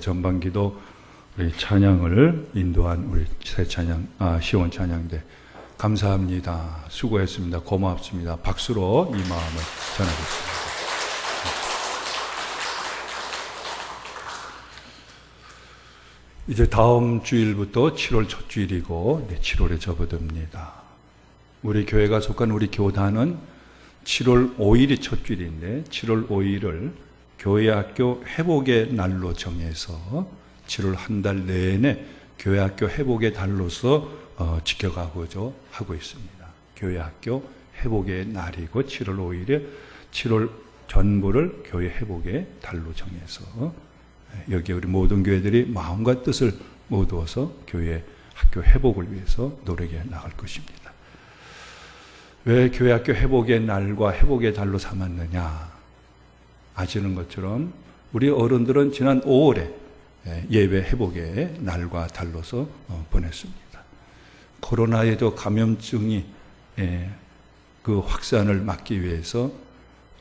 전반기도 우리 찬양을 인도한 우리 새 찬양, 시원 찬양대 감사합니다. 수고했습니다. 고맙습니다. 박수로 이 마음을 전하겠습니다. 이제 다음 주일부터 7월 첫 주일이고 7월에 접어듭니다. 우리 교회가 속한 우리 교단은 7월 5일이 첫 주일인데 7월 5일을 교회학교 회복의 날로 정해서 7월 한 달 내내 교회학교 회복의 달로서 지켜가고자 하고 있습니다. 교회학교 회복의 날이고 7월 5일에 7월 전부를 교회 회복의 달로 정해서 여기에 우리 모든 교회들이 마음과 뜻을 모두어서 교회 학교 회복을 위해서 노력해 나갈 것입니다. 왜 교회 학교 회복의 날과 회복의 달로 삼았느냐? 아시는 것처럼 우리 어른들은 지난 5월에 예배 회복의 날과 달로서 보냈습니다. 코로나에도 감염증이 그 확산을 막기 위해서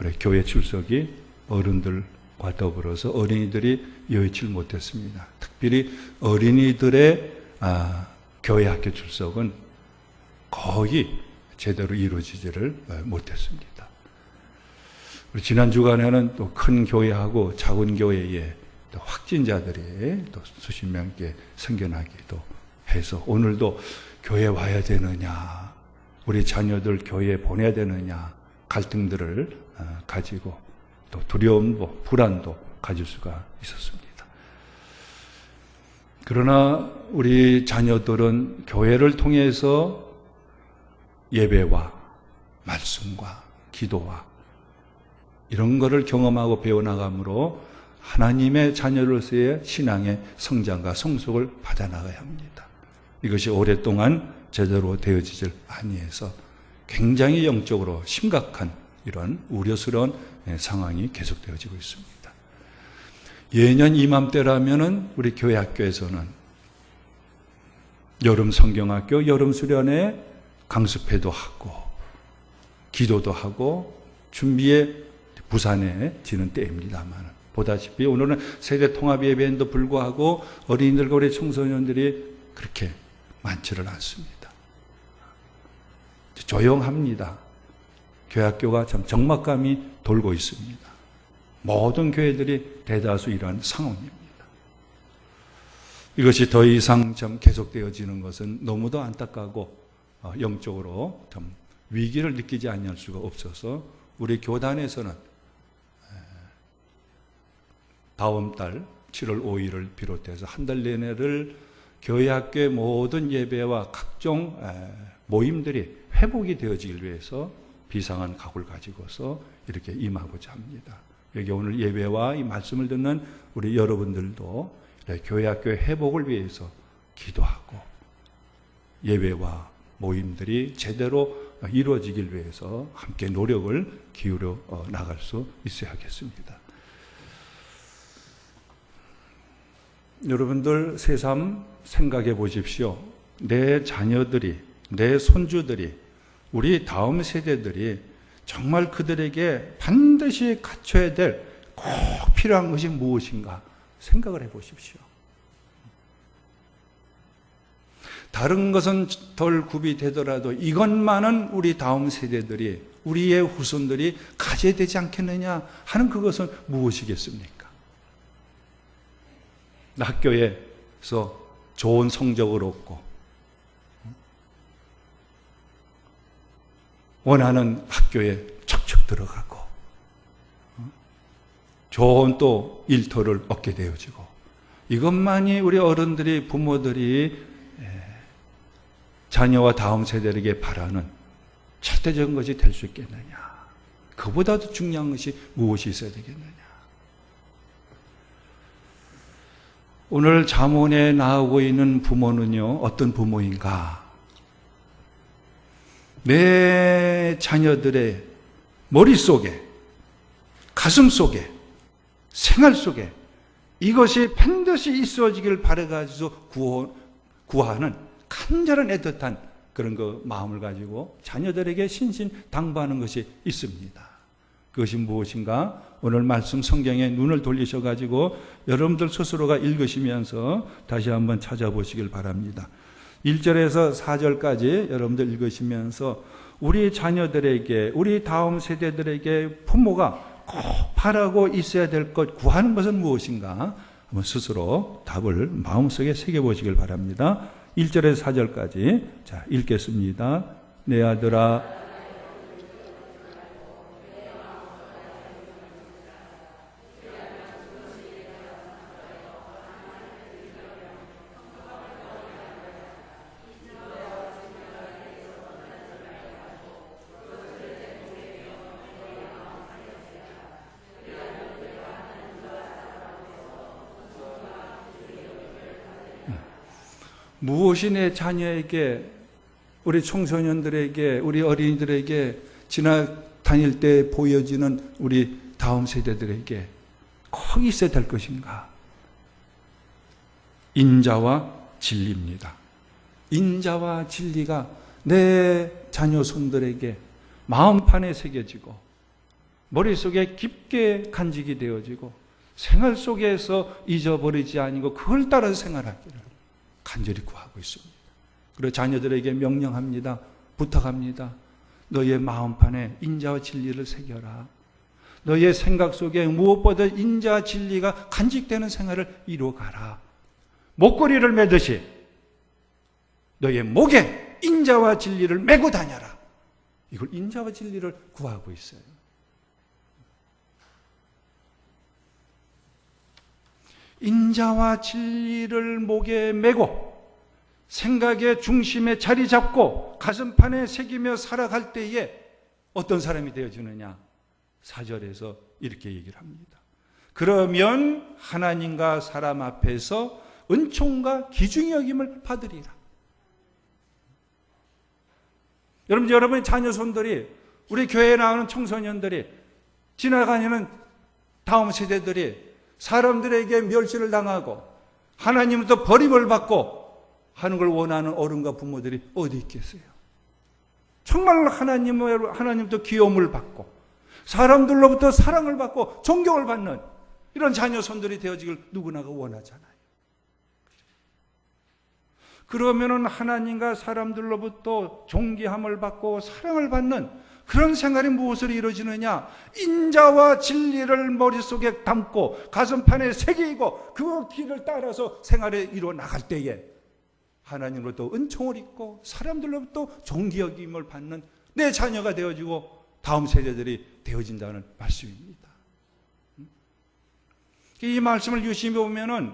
우리 교회 출석이 어른들과 더불어서 어린이들이 여의치 못했습니다. 특별히 어린이들의 교회 학교 출석은 거의 제대로 이루어지지를 못했습니다. 우리 지난 주간에는 또 큰 교회하고 작은 교회에 또 확진자들이 또 수십 명께 생겨나기도 해서 오늘도 교회 와야 되느냐, 우리 자녀들 교회에 보내야 되느냐 갈등들을 가지고 또 두려움도 불안도 가질 수가 있었습니다. 그러나 우리 자녀들은 교회를 통해서 예배와 말씀과 기도와 이런 거를 경험하고 배워나가므로 하나님의 자녀로서의 신앙의 성장과 성숙을 받아나가야 합니다. 이것이 오랫동안 제대로 되어지질 아니해서 굉장히 영적으로 심각한 이런 우려스러운 상황이 계속되어지고 있습니다. 예년 이맘때라면은 우리 교회 학교에서는 여름 성경학교, 여름 수련회 강습회도 하고 기도도 하고 준비에 부산에 지는 때입니다만 보다시피 오늘은 세대 통합 예배인도 불구하고 어린이들과 우리 청소년들이 그렇게 많지를 않습니다. 조용합니다. 교회 학교가 참 적막감이 돌고 있습니다. 모든 교회들이 대다수 이러한 상황입니다. 이것이 더 이상 좀 계속되어지는 것은 너무도 안타깝고 영적으로 좀 위기를 느끼지 않을 수가 없어서 우리 교단에서는 다음 달 7월 5일을 비롯해서 한 달 내내를 교회 학교의 모든 예배와 각종 모임들이 회복이 되어지기 위해서 비상한 각오를 가지고서 이렇게 임하고자 합니다. 여기 오늘 예배와 이 말씀을 듣는 우리 여러분들도 교회 학교의 회복을 위해서 기도하고 예배와 모임들이 제대로 이루어지길 위해서 함께 노력을 기울여 나갈 수 있어야겠습니다. 여러분들 새삼 생각해 보십시오. 내 자녀들이, 내 손주들이, 우리 다음 세대들이 정말 그들에게 반드시 갖춰야 될 꼭 필요한 것이 무엇인가 생각을 해 보십시오. 다른 것은 덜 구비되더라도 이것만은 우리 다음 세대들이, 우리의 후손들이 가져야 되지 않겠느냐 하는 그것은 무엇이겠습니까? 학교에서 좋은 성적을 얻고 원하는 학교에 척척 들어가고 좋은 또 일터를 얻게 되어지고 이것만이 우리 어른들이 부모들이 자녀와 다음 세대에게 바라는 절대적인 것이 될 수 있겠느냐? 그보다도 중요한 것이 무엇이 있어야 되겠느냐? 오늘 잠언에 나오고 있는 부모는요, 어떤 부모인가? 내 자녀들의 머릿속에, 가슴 속에, 생활 속에 이것이 반드시 있어지길 바라가지고 구하는 간절한 애틋한 그런 그 마음을 가지고 자녀들에게 신신당부하는 것이 있습니다. 그것이 무엇인가? 오늘 말씀 성경에 눈을 돌리셔가지고 여러분들 스스로가 읽으시면서 다시 한번 찾아보시길 바랍니다. 1절에서 4절까지 여러분들 읽으시면서 우리 자녀들에게, 우리 다음 세대들에게 부모가 꼭 바라고 있어야 될 것, 구하는 것은 무엇인가? 한번 스스로 답을 마음속에 새겨보시길 바랍니다. 1절에서 4절까지 자 읽겠습니다. 내 아들아, 무엇이 내 자녀에게, 우리 청소년들에게, 우리 어린이들에게, 지나다닐 때 보여지는 우리 다음 세대들에게 꼭 있어야 될 것인가? 인자와 진리입니다. 인자와 진리가 내 자녀 손들에게 마음판에 새겨지고 머릿속에 깊게 간직이 되어지고 생활 속에서 잊어버리지 아니고 그걸 따라 생활하기를 간절히 구하고 있습니다. 그리고 자녀들에게 명령합니다. 부탁합니다. 너의 마음판에 인자와 진리를 새겨라. 너의 생각 속에 무엇보다 인자와 진리가 간직되는 생활을 이루어가라. 목걸이를 매듯이 너의 목에 인자와 진리를 메고 다녀라. 이걸 인자와 진리를 구하고 있어요. 인자와 진리를 목에 메고 생각의 중심에 자리 잡고 가슴판에 새기며 살아갈 때에 어떤 사람이 되어지느냐? 4절에서 이렇게 얘기를 합니다. 그러면 하나님과 사람 앞에서 은총과 귀중히 여김을 받으리라. 여러분의 자녀 손들이, 우리 교회에 나오는 청소년들이, 지나가는 다음 세대들이 사람들에게 멸시를 당하고 하나님부터 버림을 받고 하는 걸 원하는 어른과 부모들이 어디 있겠어요? 정말 하나님부터 귀여움을 받고 사람들로부터 사랑을 받고 존경을 받는 이런 자녀 손들이 되어지길 누구나가 원하잖아요. 그러면은 하나님과 사람들로부터 존귀함을 받고 사랑을 받는 그런 생활이 무엇으로 이루어지느냐? 인자와 진리를 머릿속에 담고 가슴판에 새기고 그 길을 따라서 생활에 이루어 나갈 때에 하나님으로부터 은총을 입고 사람들로부터 존귀 여김을 받는 내 자녀가 되어지고 다음 세대들이 되어진다는 말씀입니다. 이 말씀을 유심히 보면은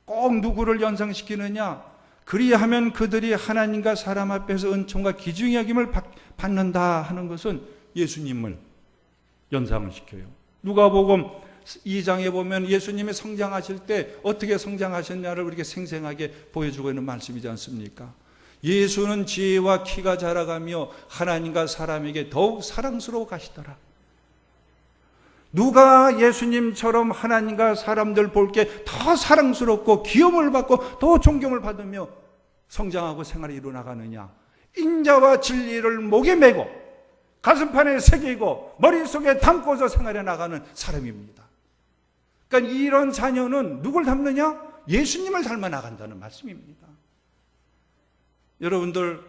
꼭 누구를 연상시키느냐? 그리하면 그들이 하나님과 사람 앞에서 은총과 귀중히 여김을 받는다 하는 것은 예수님을 연상을 시켜요. 누가복음 2장에 보면 예수님이 성장하실 때 어떻게 성장하셨냐를 우리에게 생생하게 보여주고 있는 말씀이지 않습니까? 예수는 지혜와 키가 자라가며 하나님과 사람에게 더욱 사랑스러워 가시더라. 누가 예수님처럼 하나님과 사람들 볼 게 더 사랑스럽고 귀여움을 받고 더 존경을 받으며 성장하고 생활을 이루어나가느냐? 인자와 진리를 목에 메고 가슴판에 새기고 머릿속에 담고서 생활해 나가는 사람입니다. 그러니까 이런 자녀는 누굴 닮느냐? 예수님을 닮아 나간다는 말씀입니다. 여러분들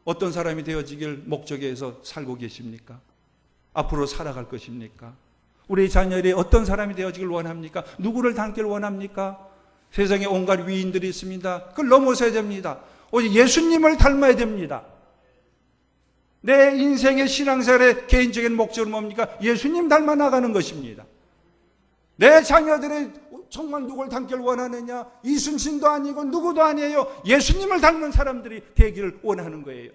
어떤 사람이 되어지길 목적에서 살고 계십니까? 앞으로 살아갈 것입니까? 우리 자녀들이 어떤 사람이 되어지길 원합니까? 누구를 닮길 원합니까? 세상에 온갖 위인들이 있습니다. 그걸 넘어서야 됩니다. 오직 예수님을 닮아야 됩니다. 내 인생의 신앙생활의 개인적인 목적은 뭡니까? 예수님 닮아 나가는 것입니다. 내 자녀들이 정말 누굴 닮길 원하느냐? 이순신도 아니고 누구도 아니에요. 예수님을 닮는 사람들이 되기를 원하는 거예요.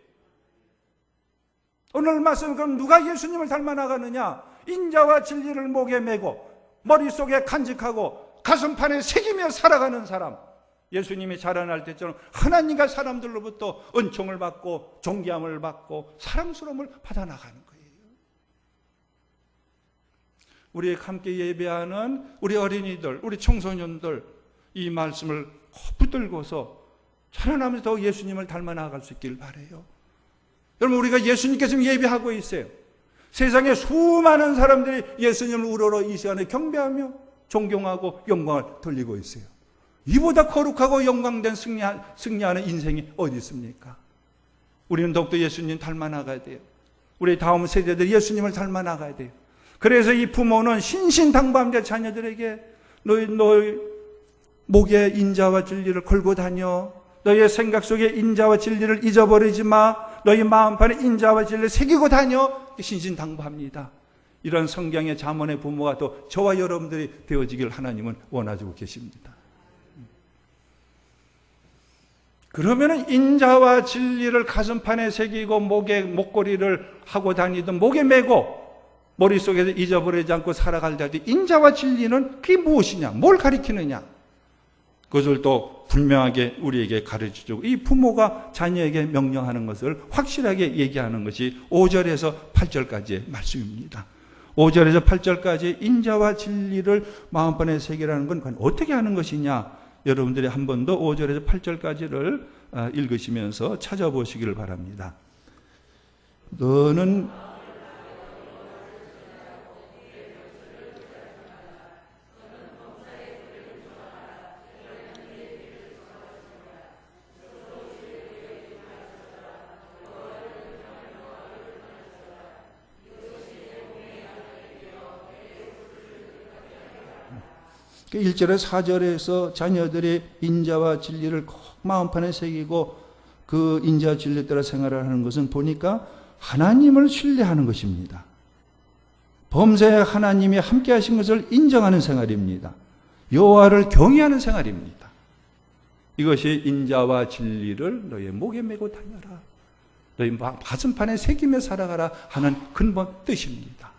오늘 말씀은 그럼 누가 예수님을 닮아 나가느냐? 인자와 진리를 목에 메고 머릿속에 간직하고 가슴판에 새기며 살아가는 사람. 예수님이 자라날 때처럼 하나님과 사람들로부터 은총을 받고 존귀함을 받고 사랑스러움을 받아 나가는 거예요. 우리 함께 예배하는 우리 어린이들, 우리 청소년들 이 말씀을 붙들고서 자라나면서 더 예수님을 닮아 나아갈 수 있기를 바라요. 여러분, 우리가 예수님께 지금 예배하고 있어요. 세상에 수많은 사람들이 예수님을 우러러 이 시간에 경배하며 존경하고 영광을 돌리고 있어요. 이보다 거룩하고 영광된 승리하는 인생이 어디 있습니까? 우리는 더욱더 예수님 닮아 나가야 돼요. 우리 다음 세대들이 예수님을 닮아 나가야 돼요. 그래서 이 부모는 신신당부합니다. 자녀들에게 너희 목에 인자와 진리를 걸고 다녀. 너희의 생각 속에 인자와 진리를 잊어버리지 마. 너희 마음판에 인자와 진리를 새기고 다녀. 신신당부합니다. 이런 성경의 잠언의 부모가 또 저와 여러분들이 되어지길 하나님은 원하시고 계십니다. 그러면은 인자와 진리를 가슴판에 새기고 목걸이를 하고 다니든 목에 메고 머릿속에서 잊어버리지 않고 살아갈 때 인자와 진리는 그게 무엇이냐? 뭘 가리키느냐? 그것을 또 분명하게 우리에게 가르쳐주고 이 부모가 자녀에게 명령하는 것을 확실하게 얘기하는 것이 5절에서 8절까지의 말씀입니다. 5절에서 8절까지 인자와 진리를 마음판에 새기라는 건 과연 어떻게 하는 것이냐? 여러분들이 한 번 더 5절에서 8절까지를 읽으시면서 찾아보시기를 바랍니다. 너는 그 1절에서 4절에서 자녀들이 인자와 진리를 꼭 마음판에 새기고 그 인자와 진리에 따라 생활을 하는 것은 보니까 하나님을 신뢰하는 것입니다. 범사에 하나님이 함께 하신 것을 인정하는 생활입니다. 여호와를 경외하는 생활입니다. 이것이 인자와 진리를 너희의 목에 메고 다녀라. 너희 가슴판에 새기며 살아가라 하는 근본 뜻입니다.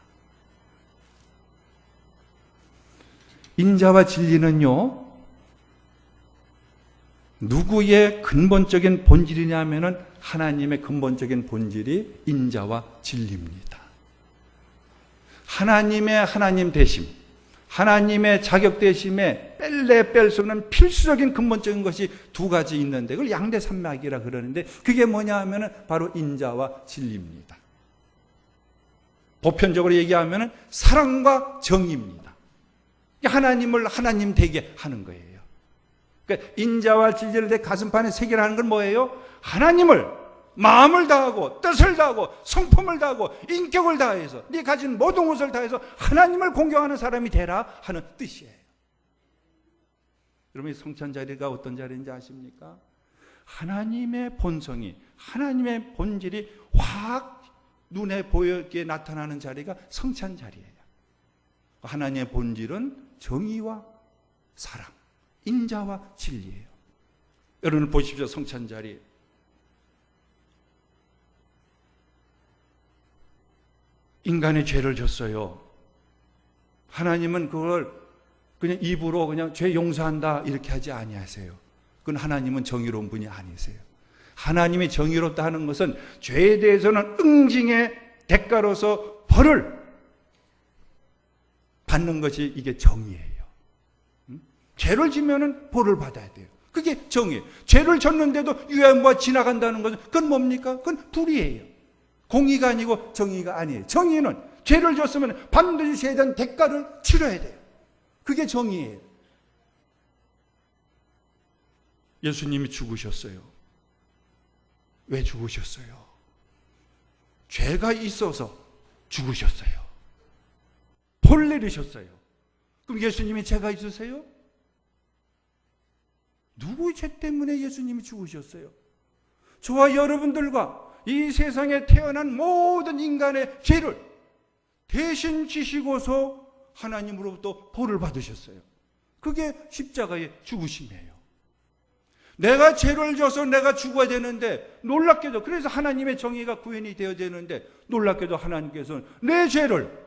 인자와 진리는요, 누구의 근본적인 본질이냐 하면은 하나님의 근본적인 본질이 인자와 진리입니다. 하나님의 하나님 되심, 하나님의 자격 되심에 뺄 수 없는 필수적인 근본적인 것이 두 가지 있는데 그걸 양대산맥이라 그러는데 그게 뭐냐 하면은 바로 인자와 진리입니다. 보편적으로 얘기하면은 사랑과 정의입니다. 하나님을 하나님 되게 하는 거예요. 그러니까 인자와 진리를 내 가슴판에 새기라는 건 뭐예요? 하나님을 마음을 다하고 뜻을 다하고 성품을 다하고 인격을 다해서 네 가진 모든 것을 다해서 하나님을 공경하는 사람이 되라 하는 뜻이에요. 여러분 이 성찬 자리가 어떤 자리인지 아십니까? 하나님의 본성이 하나님의 본질이 확 눈에 보이게 나타나는 자리가 성찬 자리예요. 하나님의 본질은 정의와 사랑, 인자와 진리예요. 여러분 보십시오. 성찬 자리. 인간의 죄를 졌어요. 하나님은 그걸 그냥 입으로 그냥 죄 용서한다 이렇게 하지 아니하세요. 그건 하나님은 정의로운 분이 아니세요. 하나님이 정의롭다 하는 것은 죄에 대해서는 응징의 대가로서 벌을 받는 것이 이게 정의예요. 죄를 지면은 벌을 받아야 돼요. 그게 정의예요. 죄를 졌는데도 유야무가 지나간다는 것은 그건 뭡니까? 그건 불의예요. 공의가 아니고 정의가 아니에요. 정의는 죄를 졌으면 반드시 죄에 대한 대가를 치러야 돼요. 그게 정의예요. 예수님이 죽으셨어요. 왜 죽으셨어요? 죄가 있어서 죽으셨어요. 벌 내리셨어요. 그럼 예수님이 죄가 있으세요? 누구의 죄 때문에 예수님이 죽으셨어요? 저와 여러분들과 이 세상에 태어난 모든 인간의 죄를 대신 지시고서 하나님으로부터 벌을 받으셨어요. 그게 십자가의 죽으심이에요. 내가 죄를 져서 내가 죽어야 되는데 놀랍게도 그래서 하나님의 정의가 구현이 되어야 되는데 놀랍게도 하나님께서는 내 죄를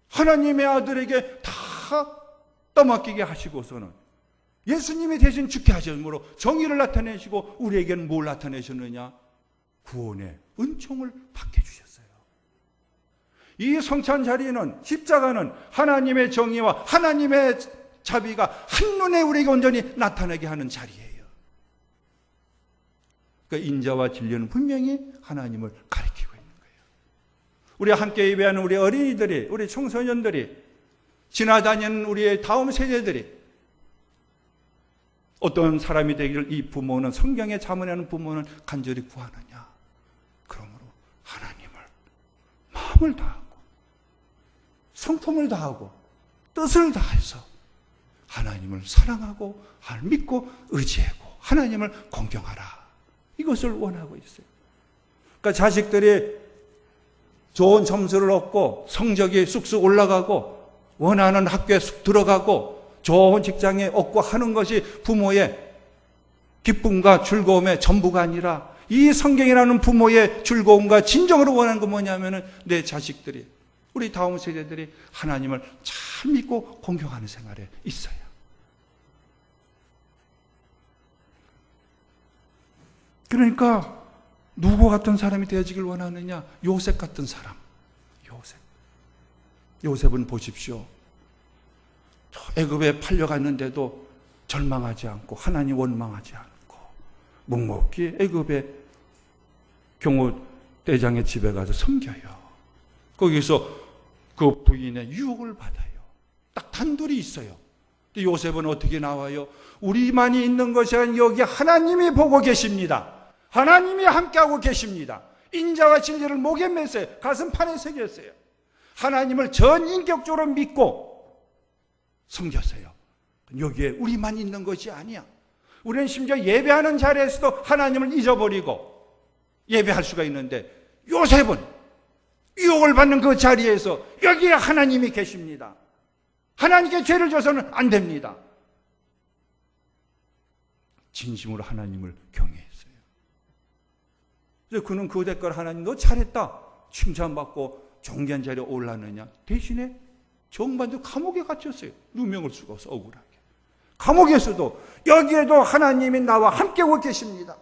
하나님의 아들에게 다 떠맡기게 하시고서는 예수님이 대신 죽게 하심으로 정의를 나타내시고 우리에게는 뭘 나타내셨느냐? 구원의 은총을 받게 주셨어요. 이 성찬 자리는 십자가는 하나님의 정의와 하나님의 자비가 한눈에 우리에게 온전히 나타나게 하는 자리예요. 그러니까 인자와 진리는 분명히 하나님을 가리키고 있는 거예요. 우리 함께 예배하는 우리 어린이들이, 우리 청소년들이, 지나다니는 우리의 다음 세대들이 어떤 사람이 되기를 이 부모는, 성경에 자문하는 부모는 간절히 구하느냐. 그러므로 하나님을 마음을 다하고 성품을 다하고 뜻을 다해서 하나님을 사랑하고 믿고 의지하고 하나님을 공경하라. 이것을 원하고 있어요. 그러니까 자식들이 좋은 점수를 얻고 성적이 쑥쑥 올라가고 원하는 학교에 쑥 들어가고 좋은 직장에 얻고 하는 것이 부모의 기쁨과 즐거움의 전부가 아니라, 이 성경이라는 부모의 즐거움과 진정으로 원하는 건 뭐냐면은 내 자식들이, 우리 다음 세대들이 하나님을 잘 믿고 공경하는 생활에 있어요. 그러니까 누구 같은 사람이 되어지길 원하느냐? 요셉 같은 사람. 요셉은 보십시오. 애굽에 팔려갔는데도 절망하지 않고 하나님 원망하지 않고 묵묵히 애굽의 경호 대장의 집에 가서 섬겨요. 거기서 그 부인의 유혹을 받아요. 딱 단둘이 있어요. 요셉은 어떻게 나와요? 우리만이 있는 것이 아니라 여기 하나님이 보고 계십니다. 하나님이 함께하고 계십니다. 인자와 진리를 목에 맸어요. 가슴판에 새겼어요. 하나님을 전 인격적으로 믿고 섬겼어요. 여기에 우리만 있는 것이 아니야. 우리는 심지어 예배하는 자리에서도 하나님을 잊어버리고 예배할 수가 있는데, 요셉은 유혹을 받는 그 자리에서 여기에 하나님이 계십니다. 하나님께 죄를 져서는 안 됩니다. 진심으로 하나님을 경외했어요. 그래서 그는 그 대가로 하나님 너 잘했다 칭찬받고 존귀한 자리에 올랐느냐? 대신에 정반도 감옥에 갇혔어요. 누명을 쓰고 억울하게. 감옥에서도 여기에도 하나님이 나와 함께하고 계십니다.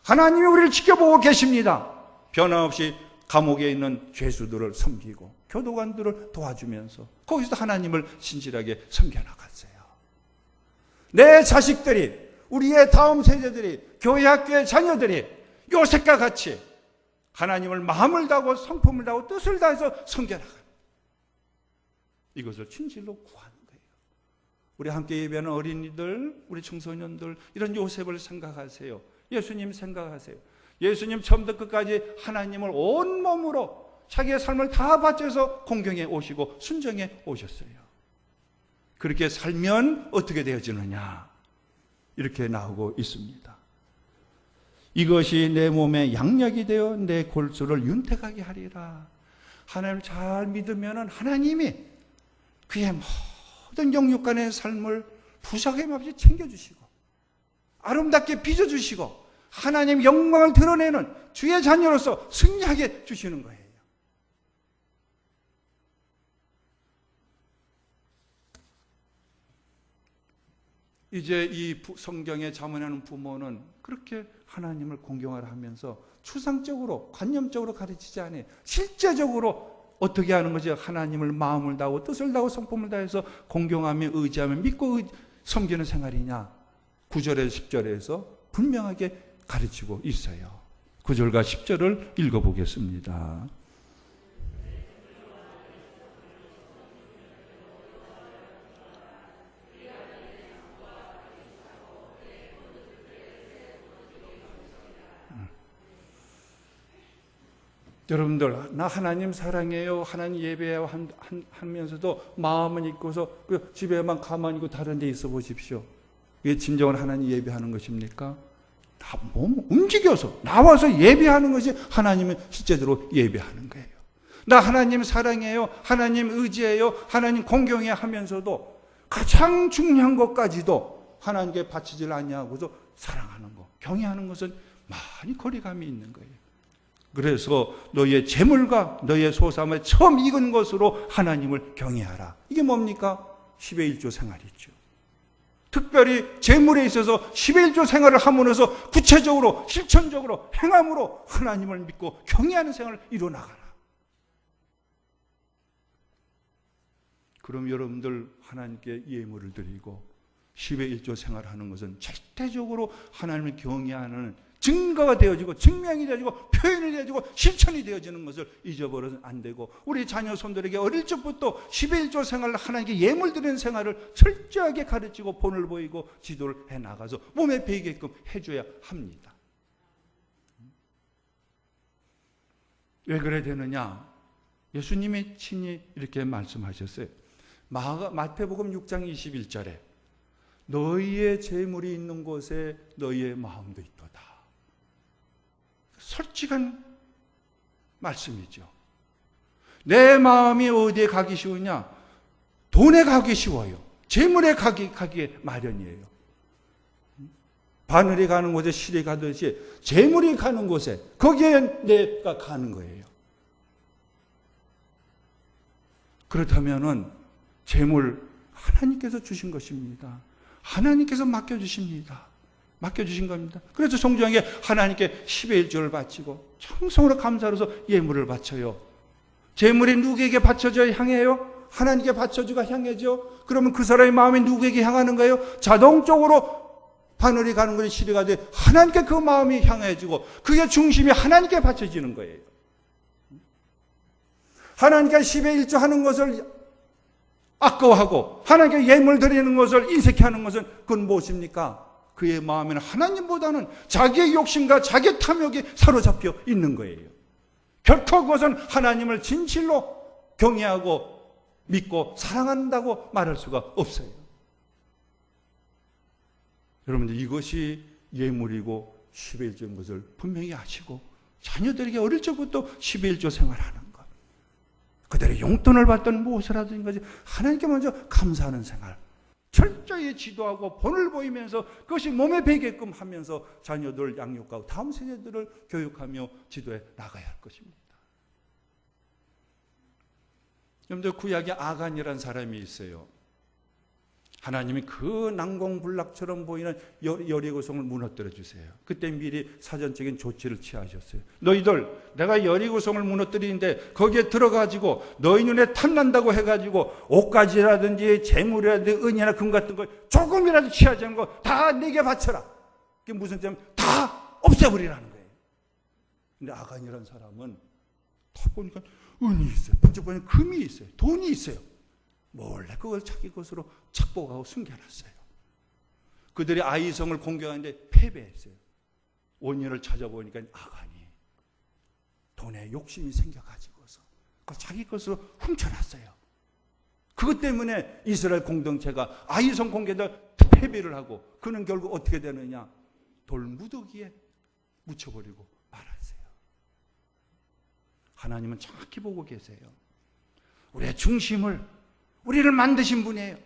하나님이 우리를 지켜보고 계십니다. 변함없이 감옥에 있는 죄수들을 섬기고 교도관들을 도와주면서 거기서 하나님을 신실하게 섬겨나갔어요. 내 자식들이, 우리의 다음 세대들이, 교회 학교의 자녀들이 요셉과 같이 하나님을 마음을 다하고 성품을 다하고 뜻을 다해서 섬겨나가는, 이것을 진실로 구하는 거예요. 우리 함께 예배하는 어린이들, 우리 청소년들, 이런 요셉을 생각하세요. 예수님 생각하세요. 예수님 처음부터 끝까지 하나님을 온몸으로 자기의 삶을 다 바쳐서 공경해 오시고 순정해 오셨어요. 그렇게 살면 어떻게 되어지느냐? 이렇게 나오고 있습니다. 이것이 내 몸에 양약이 되어 내 골수를 윤택하게 하리라. 하나님을 잘 믿으면 하나님이 그의 모든 영육간의 삶을 부족함 없이 챙겨주시고 아름답게 빚어주시고 하나님 영광을 드러내는 주의 자녀로서 승리하게 주시는 거예요. 이제 이 성경에 자문하는 부모는 그렇게 하나님을 공경하라 하면서 추상적으로 관념적으로 가르치지 않아요. 실제적으로 어떻게 하는 것이 하나님을 마음을 다하고 뜻을 다하고 성품을 다해서 공경하며 의지하며 믿고 섬기는 생활이냐? 9절에서 10절에서 분명하게 가르치고 있어요. 9절과 10절을 읽어보겠습니다. 여러분들, 나 하나님 사랑해요, 하나님 예배해요 하면서도 마음은 있고서 그 집에만 가만히 있고 다른 데 있어 보십시오. 이게 진정으로 하나님 예배하는 것입니까? 다 몸 움직여서 나와서 예배하는 것이 하나님을 실제로 예배하는 거예요. 나 하나님 사랑해요, 하나님 의지해요, 하나님 공경해 하면서도 가장 중요한 것까지도 하나님께 바치질 아니하고서 사랑하는 것, 경외하는 것은 많이 거리감이 있는 거예요. 그래서 너의 재물과 너의 소삼을 처음 익은 것으로 하나님을 경외하라. 이게 뭡니까? 10의 1조 생활이죠. 특별히 재물에 있어서 10의 1조 생활을 함으로써 구체적으로 실천적으로 행함으로 하나님을 믿고 경외하는 생활을 이루어나가라. 그럼 여러분들 하나님께 예물을 드리고 10의 1조 생활을 하는 것은 절대적으로 하나님을 경외하는 증거가 되어지고 증명이 되어지고 표현이 되어지고 실천이 되어지는 것을 잊어버려서는 안 되고, 우리 자녀 손들에게 어릴 적부터 10의 1조 생활을, 하나님께 예물 드리는 생활을 철저하게 가르치고 본을 보이고 지도를 해나가서 몸에 배이게끔 해줘야 합니다. 왜 그래 되느냐? 예수님이 친히 이렇게 말씀하셨어요. 마태복음 6장 21절에 너희의 재물이 있는 곳에 너희의 마음도 있도다. 솔직한 말씀이죠. 내 마음이 어디에 가기 쉬우냐? 돈에 가기 쉬워요. 재물에 가기에 마련이에요. 바늘이 가는 곳에 실이 가듯이 재물이 가는 곳에 거기에 내가 가는 거예요. 그렇다면은 재물 하나님께서 주신 것입니다. 하나님께서 맡겨주십니다. 맡겨주신 겁니다. 그래서 성중하게 하나님께 10의 1조를 바치고 청성으로 감사로서 예물을 바쳐요. 재물이 누구에게 바쳐져야 향해요? 하나님께 바쳐주가 향해죠. 그러면 그 사람의 마음이 누구에게 향하는 거예요? 자동적으로 바늘이 가는 것이 실이 가되 하나님께 그 마음이 향해지고 그게 중심이 하나님께 바쳐지는 거예요. 하나님께 10의 1조 하는 것을 아까워하고 하나님께 예물 드리는 것을 인색해하는 것은 그건 무엇입니까? 그의 마음에는 하나님보다는 자기의 욕심과 자기의 탐욕이 사로잡혀 있는 거예요. 결코 그것은 하나님을 진실로 경외하고 믿고 사랑한다고 말할 수가 없어요. 여러분들, 이것이 예물이고 10의 1조인 것을 분명히 아시고 자녀들에게 어릴 적부터 10의 1조 생활하는 것, 그들의 용돈을 받든 무엇을 하든 것이 하나님께 먼저 감사하는 생활, 철저히 지도하고 본을 보이면서 그것이 몸에 배게끔 하면서 자녀들 양육하고 다음 세대들을 교육하며 지도해 나가야 할 것입니다. 여러분들, 구약에 아간이라는 사람이 있어요. 하나님이 그 난공불락처럼 보이는 여리고성을 무너뜨려 주세요. 그때 미리 사전적인 조치를 취하셨어요. 너희들, 내가 여리고성을 무너뜨리는데 거기에 들어가지고 너희 눈에 탐난다고 해가지고 옷가지라든지 재물이라든지 은이나 금 같은 걸 조금이라도 취하지 않은 거 다 내게 바쳐라. 그게 무슨 뜻이냐면 다 없애버리라는 거예요. 근데 아간이라는 사람은 다 보니까 은이 있어요. 번쩍 보니까 금이 있어요. 돈이 있어요. 몰래 그걸 자기 것으로 착복하고 숨겨놨어요. 그들이 아이성을 공격하는데 패배했어요. 원인을 찾아보니까 아간이 돈에 욕심이 생겨가지고서 그걸 자기 것으로 훔쳐놨어요. 그것 때문에 이스라엘 공동체가 아이성 공격에 패배를 하고 그는 결국 어떻게 되느냐? 돌무더기에 묻혀버리고 말았어요. 하나님은 정확히 보고 계세요. 우리의 중심을, 우리를 만드신 분이에요.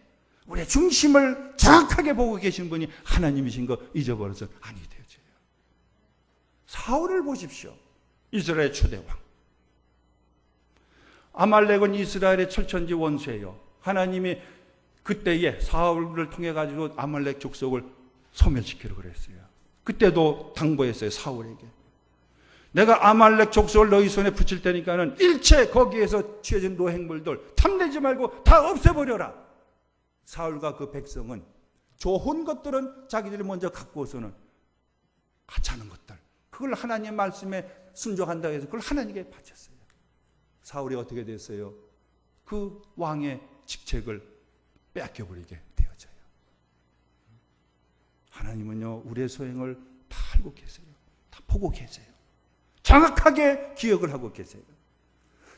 우리의 중심을 정확하게 보고 계신 분이 하나님이신 거 잊어버려서 아니 되어져요. 사울을 보십시오. 이스라엘의 초대왕. 아말렉은 이스라엘의 철천지 원수예요. 하나님이 그때에 사울을 통해 가지고 아말렉 족속을 소멸시키려고 그랬어요. 그때도 당부했어요. 사울에게. 내가 아말렉 족속을 너희 손에 붙일 테니까는 일체 거기에서 취해진 노획물들 탐내지 말고 다 없애버려라. 사울과 그 백성은 좋은 것들은 자기들이 먼저 갖고서는 하찮은 것들, 그걸 하나님의 말씀에 순종한다고 해서 그걸 하나님께 바쳤어요. 사울이 어떻게 됐어요? 그 왕의 직책을 빼앗겨버리게 되어져요. 하나님은요, 우리의 소행을 다 알고 계세요. 다 보고 계세요. 정확하게 기억을 하고 계세요.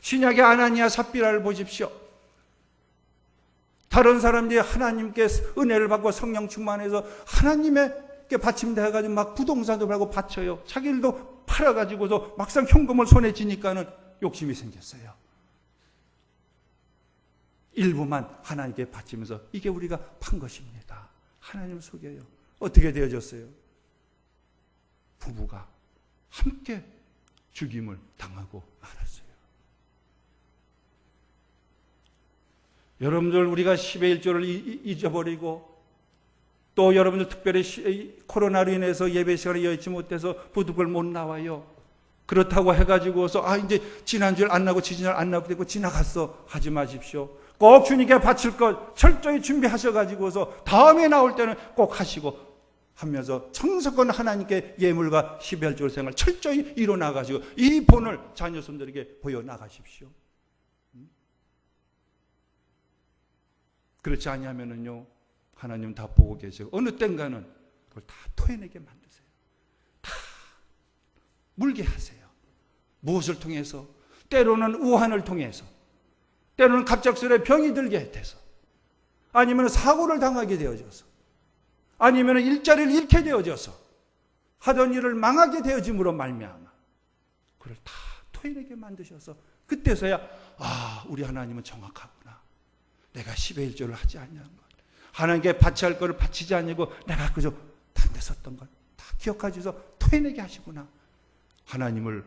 신약의 아나니아 삽비라를 보십시오. 다른 사람들이 하나님께 은혜를 받고 성령 충만해서 하나님께 받침돼가지고 막 부동산도 팔고 바쳐요. 자기들도 팔아가지고서 막상 현금을 손에 쥐니까는 욕심이 생겼어요. 일부만 하나님께 바치면서 이게 우리가 판 것입니다. 하나님을 속여요. 어떻게 되어졌어요? 부부가 함께 죽임을 당하고 말았어요. 여러분들, 우리가 10의 1조를 잊어버리고 또 여러분들 특별히 코로나로 인해서 예배 시간을 여의치 못해서 부득을 못 나와요. 그렇다고 해가지고서 이제 지난주에 안 나고 지지날 안 나고 되고 지나갔어 하지 마십시오. 꼭 주님께 바칠 것 철저히 준비하셔가지고서 다음에 나올 때는 꼭 하시고 하면서 정석권 하나님께 예물과 십일조 생활 철저히 이뤄나가시고 이 본을 자녀손들에게 보여나가십시오. 그렇지 아니하면은요, 하나님 다 보고 계시고 어느 땐가는 그걸 다 토해내게 만드세요. 다 물게 하세요. 무엇을 통해서? 때로는 우환을 통해서, 때로는 갑작스레 병이 들게 돼서, 아니면 사고를 당하게 되어져서, 아니면 일자리를 잃게 되어져서, 하던 일을 망하게 되어짐으로 말미암아 그걸 다 토해내게 만드셔서 그때서야 우리 하나님은 정확하구나. 내가 10의 1조를 하지 않냐는 것, 하나님께 바쳐야 할 것을 바치지 않고 내가 그저 딴 데 썼던 걸 다 기억하셔서 토해내게 하시구나. 하나님을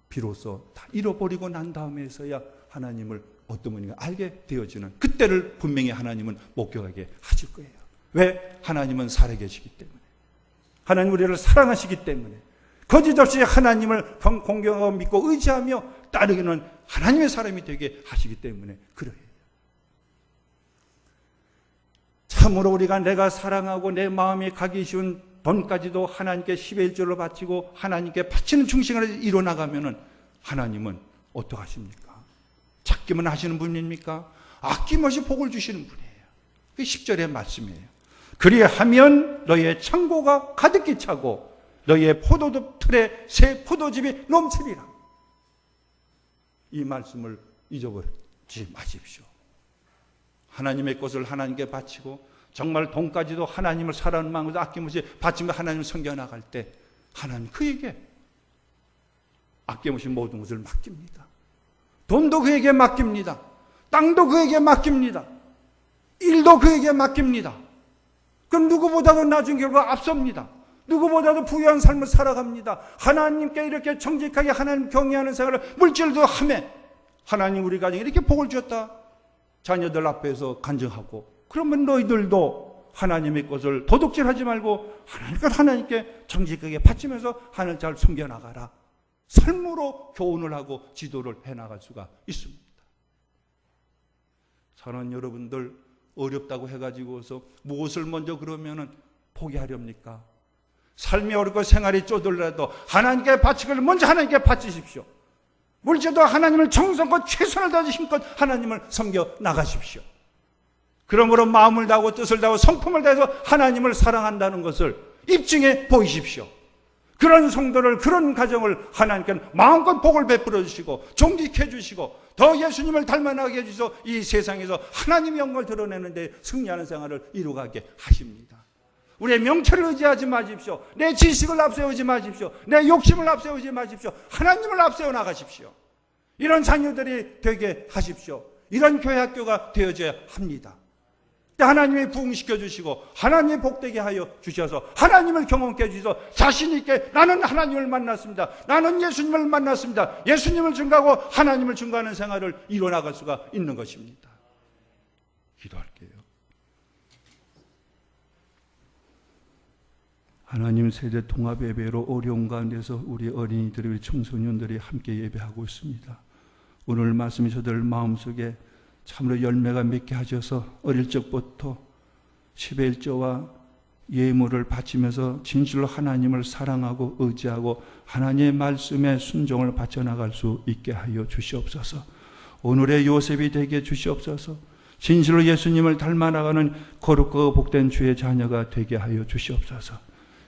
비로소 다 잃어버리고 난 다음에서야 하나님을 어떤 분인가 알게 되어지는 그때를 분명히 하나님은 목격하게 하실 거예요. 왜? 하나님은 살아계시기 때문에, 하나님 우리를 사랑하시기 때문에, 거짓없이 하나님을 공경하고 믿고 의지하며 따르기는 하나님의 사람이 되게 하시기 때문에 그러해요. 참으로 우리가 내가 사랑하고 내 마음이 가기 쉬운 돈까지도 하나님께 10의 1조를 바치고 하나님께 바치는 중심을 이뤄나가면은 하나님은 어떡하십니까? 찾기만 하시는 분입니까? 아낌없이 복을 주시는 분이에요. 그게 10절의 말씀이에요. 그리하면 너의 창고가 가득히 차고 너의 포도즙 틀에 새 포도즙이 넘치리라. 이 말씀을 잊어버리지 마십시오. 하나님의 것을 하나님께 바치고 정말 돈까지도 하나님을 사랑하는 마음으로 아낌없이 바치며 하나님을 섬겨나갈 때 하나님 그에게 아낌없이 모든 것을 맡깁니다. 돈도 그에게 맡깁니다. 땅도 그에게 맡깁니다. 일도 그에게 맡깁니다. 그럼 누구보다도 나중 결과 앞섭니다. 누구보다도 부유한 삶을 살아갑니다. 하나님께 이렇게 정직하게 하나님 경외하는 생활을 물질도 하며 하나님 우리 가정에 이렇게 복을 주었다. 자녀들 앞에서 간증하고, 그러면 너희들도 하나님의 것을 도둑질하지 말고 하나님께 정직하게 바치면서 하나님 잘 섬겨나가라. 삶으로 교훈을 하고 지도를 해나갈 수가 있습니다. 사랑하는 여러분들, 어렵다고 해가지고서 무엇을 먼저 그러면은 포기하렵니까? 삶이 어렵고 생활이 쪼들라도 하나님께 바치기를 먼저 하나님께 바치십시오. 물질도 하나님을 정성껏 최선을 다해서 힘껏 하나님을 섬겨 나가십시오. 그러므로 마음을 다하고 뜻을 다하고 성품을 다해서 하나님을 사랑한다는 것을 입증해 보이십시오. 그런 성도를, 그런 가정을 하나님께는 마음껏 복을 베풀어 주시고 존귀해 주시고 더 예수님을 닮아나게 해주셔서 이 세상에서 하나님의 영광을 드러내는 데 승리하는 생활을 이루어가게 하십니다. 우리의 명철을 의지하지 마십시오. 내 지식을 앞세우지 마십시오. 내 욕심을 앞세우지 마십시오. 하나님을 앞세워 나가십시오. 이런 자녀들이 되게 하십시오. 이런 교회 학교가 되어져야 합니다. 하나님이 부흥시켜 주시고 하나님이 복되게 하여 주셔서 하나님을 경험케 해주셔서 자신 있게 나는 하나님을 만났습니다. 나는 예수님을 만났습니다. 예수님을 증거하고 하나님을 증거하는 생활을 이뤄나갈 수가 있는 것입니다. 기도할게요. 하나님 세대 통합 예배로 어려운 가운데서 우리 어린이들이, 우리 청소년들이 함께 예배하고 있습니다. 오늘 말씀이 저들 마음속에 참으로 열매가 맺게 하셔서 어릴 적부터 10의 1조와 예물을 바치면서 진실로 하나님을 사랑하고 의지하고 하나님의 말씀에 순종을 바쳐나갈 수 있게 하여 주시옵소서. 오늘의 요셉이 되게 주시옵소서. 진실로 예수님을 닮아나가는 거룩하고 복된 주의 자녀가 되게 하여 주시옵소서.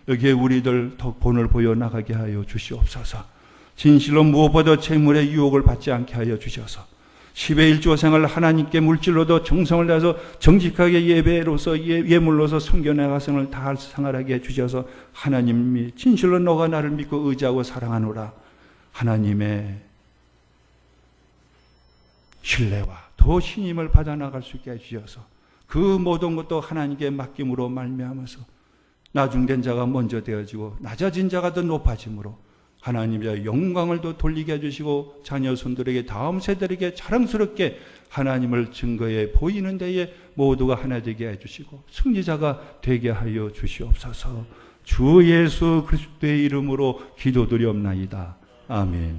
여기에 우리들 더 본을 보여나가게 하여 주시옵소서. 진실로 무엇보다 재물의 유혹을 받지 않게 하여 주셔서 10의 1조 생활 하나님께 물질로도 정성을 다해서 정직하게 예배로서 예물로서 섬겨나가 생을 다 생활하게 해주셔서 하나님이 진실로 너가 나를 믿고 의지하고 사랑하노라. 하나님의 신뢰와 더 신임을 받아나갈 수 있게 해주셔서 그 모든 것도 하나님께 맡김으로 말미암아서 나중된 자가 먼저 되어지고 낮아진 자가 더 높아짐으로 하나님의 영광을 더 돌리게 해주시고 자녀 손들에게 다음 세대에게 자랑스럽게 하나님을 증거해 보이는 데에 모두가 하나 되게 해주시고 승리자가 되게 하여 주시옵소서. 주 예수 그리스도의 이름으로 기도드리옵나이다. 아멘.